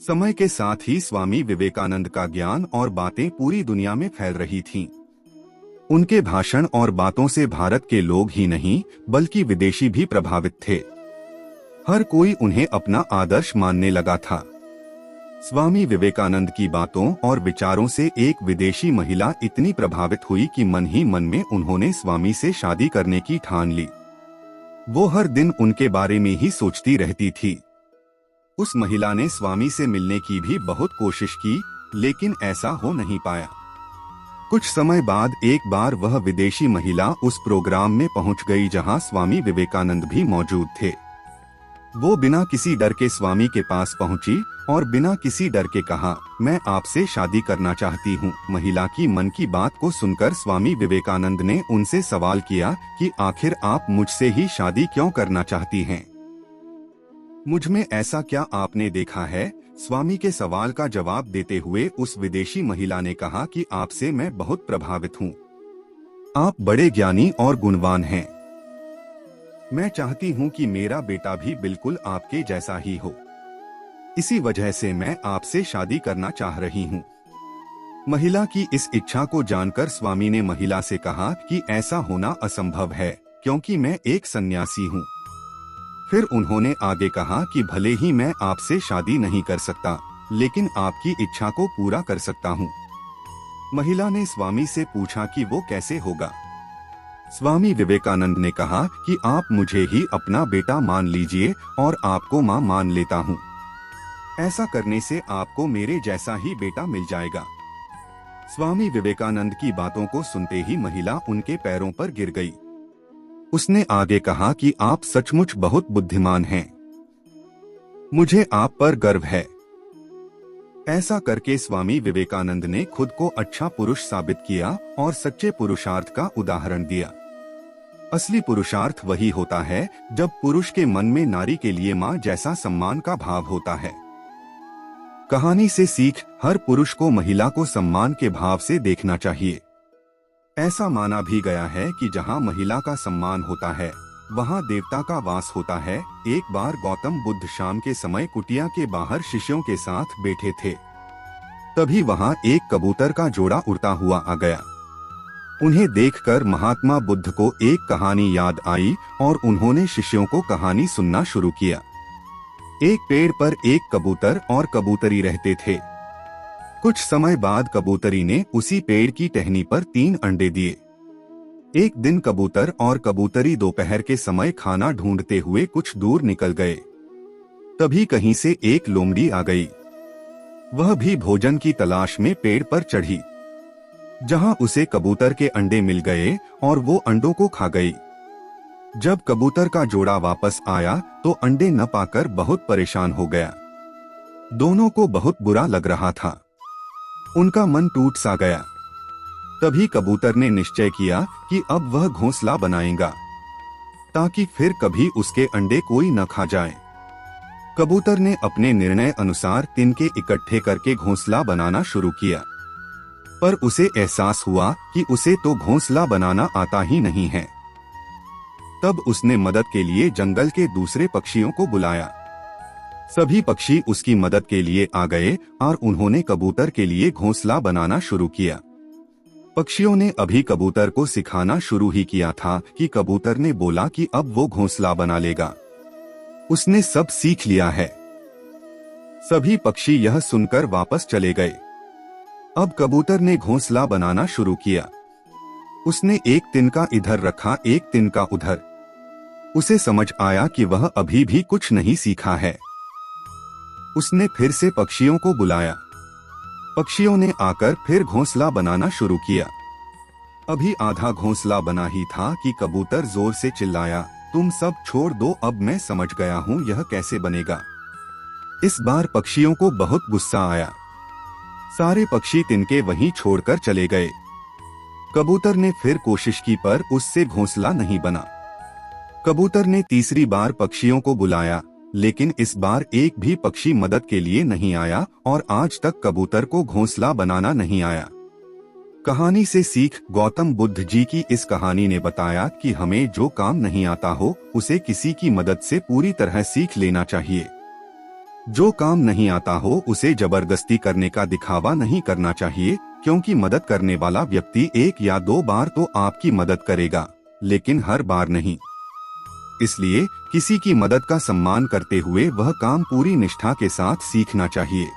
समय के साथ ही स्वामी विवेकानंद का ज्ञान और बातें पूरी दुनिया में फैल रही थीं। उनके भाषण और बातों से भारत के लोग ही नहीं बल्कि विदेशी भी प्रभावित थे। हर कोई उन्हें अपना आदर्श मानने लगा था। स्वामी विवेकानंद की बातों और विचारों से एक विदेशी महिला इतनी प्रभावित हुई कि मन ही मन में उन्होंने स्वामी से शादी करने की ठान ली। वो हर दिन उनके बारे में ही सोचती रहती थी। उस महिला ने स्वामी से मिलने की भी बहुत कोशिश की, लेकिन ऐसा हो नहीं पाया। कुछ समय बाद एक बार वह विदेशी महिला उस प्रोग्राम में पहुंच गई जहां स्वामी विवेकानंद भी मौजूद थे। वो बिना किसी डर के स्वामी के पास पहुंची और बिना किसी डर के कहा, मैं आपसे शादी करना चाहती हूं। महिला की मन की बात को सुनकर स्वामी विवेकानंद ने उनसे सवाल किया कि आखिर आप मुझसे ही शादी क्यों करना चाहती हैं? मुझ में ऐसा क्या आपने देखा है? स्वामी के सवाल का जवाब देते हुए उस विदेशी महिला ने कहा कि आपसे मैं बहुत प्रभावित हूँ। आप बड़े ज्ञानी और गुणवान हैं। मैं चाहती हूँ कि मेरा बेटा भी बिल्कुल आपके जैसा ही हो। इसी वजह से मैं आपसे शादी करना चाह रही हूँ। महिला की इस इच्छा को जानकर स्वामी ने महिला से कहा कि ऐसा होना असंभव है, क्योंकि मैं एक सन्यासी हूँ। फिर उन्होंने आगे कहा कि भले ही मैं आपसे शादी नहीं कर सकता, लेकिन आपकी इच्छा को पूरा कर सकता हूँ। महिला ने स्वामी से पूछा कि वो कैसे होगा। स्वामी विवेकानंद ने कहा कि आप मुझे ही अपना बेटा मान लीजिए और आपको माँ मान लेता हूँ। ऐसा करने से आपको मेरे जैसा ही बेटा मिल जाएगा। स्वामी विवेकानंद की बातों को सुनते ही महिला उनके पैरों पर गिर गई। उसने आगे कहा कि आप सचमुच बहुत बुद्धिमान हैं। मुझे आप पर गर्व है। ऐसा करके स्वामी विवेकानंद ने खुद को अच्छा पुरुष साबित किया और सच्चे पुरुषार्थ का उदाहरण दिया। असली पुरुषार्थ वही होता है जब पुरुष के मन में नारी के लिए माँ जैसा सम्मान का भाव होता है। कहानी से सीख, हर पुरुष को महिला को सम्मान के भाव से देखना चाहिए। ऐसा माना भी गया है कि जहाँ महिला का सम्मान होता है वहाँ देवता का वास होता है। एक बार गौतम बुद्ध शाम के समय कुटिया के बाहर शिष्यों के साथ बैठे थे। तभी वहाँ एक कबूतर का जोड़ा उड़ता हुआ आ गया। उन्हें देखकर महात्मा बुद्ध को एक कहानी याद आई और उन्होंने शिष्यों को कहानी सुनना शुरू किया। एक पेड़ पर एक कबूतर और कबूतरी रहते थे। कुछ समय बाद कबूतरी ने उसी पेड़ की टहनी पर 3 अंडे दिए। एक दिन कबूतर और कबूतरी दोपहर के समय खाना ढूंढते हुए कुछ दूर निकल गए। तभी कहीं से एक लोमड़ी आ गई। वह भी भोजन की तलाश में पेड़ पर चढ़ी। जहां उसे कबूतर के अंडे मिल गए और वो अंडों को खा गई। जब कबूतर का जोड़ा वापस आया तो अंडे न पाकर बहुत परेशान हो गया। दोनों को बहुत बुरा लग रहा था। उनका मन टूट सा गया। तभी कबूतर ने निश्चय किया कि अब वह घोंसला बनाएगा ताकि फिर कभी उसके अंडे कोई न खा जाए। कबूतर ने अपने निर्णय अनुसार तिनके इकट्ठे करके घोंसला बनाना शुरू किया, पर उसे एहसास हुआ कि उसे तो घोंसला बनाना आता ही नहीं है। तब उसने मदद के लिए जंगल के दूसरे पक्षियों को बुलाया। सभी पक्षी उसकी मदद के लिए आ गए और उन्होंने कबूतर के लिए घोंसला बनाना शुरू किया। पक्षियों ने अभी कबूतर को सिखाना शुरू ही किया था कि कबूतर ने बोला कि अब वो घोंसला बना लेगा। उसने सब सीख लिया है। सभी पक्षी यह सुनकर वापस चले गए। अब कबूतर ने घोंसला बनाना शुरू किया। उसने एक तिनका इधर रखा, एक तिनका उधर। उसे समझ आया कि वह अभी भी कुछ नहीं सीखा है। उसने फिर से पक्षियों को बुलाया। पक्षियों ने आकर फिर घोंसला बनाना शुरू किया। अभी आधा घोंसला बना ही था कि कबूतर जोर से चिल्लाया, तुम सब छोड़ दो, अब मैं समझ गया हूँ यह कैसे बनेगा। इस बार पक्षियों को बहुत गुस्सा आया। सारे पक्षी तिनके वहीं छोड़कर चले गए। कबूतर ने फिर कोशिश की पर उससे घोंसला नहीं बना। कबूतर ने तीसरी बार पक्षियों को बुलाया, लेकिन इस बार एक भी पक्षी मदद के लिए नहीं आया और आज तक कबूतर को घोंसला बनाना नहीं आया। कहानी से सीख, गौतम बुद्ध जी की इस कहानी ने बताया कि हमें जो काम नहीं आता हो उसे किसी की मदद से पूरी तरह सीख लेना चाहिए। जो काम नहीं आता हो उसे जबरदस्ती करने का दिखावा नहीं करना चाहिए, क्योंकि मदद करने वाला व्यक्ति 1 या 2 बार तो आपकी मदद करेगा, लेकिन हर बार नहीं। इसलिए किसी की मदद का सम्मान करते हुए वह काम पूरी निष्ठा के साथ सीखना चाहिए।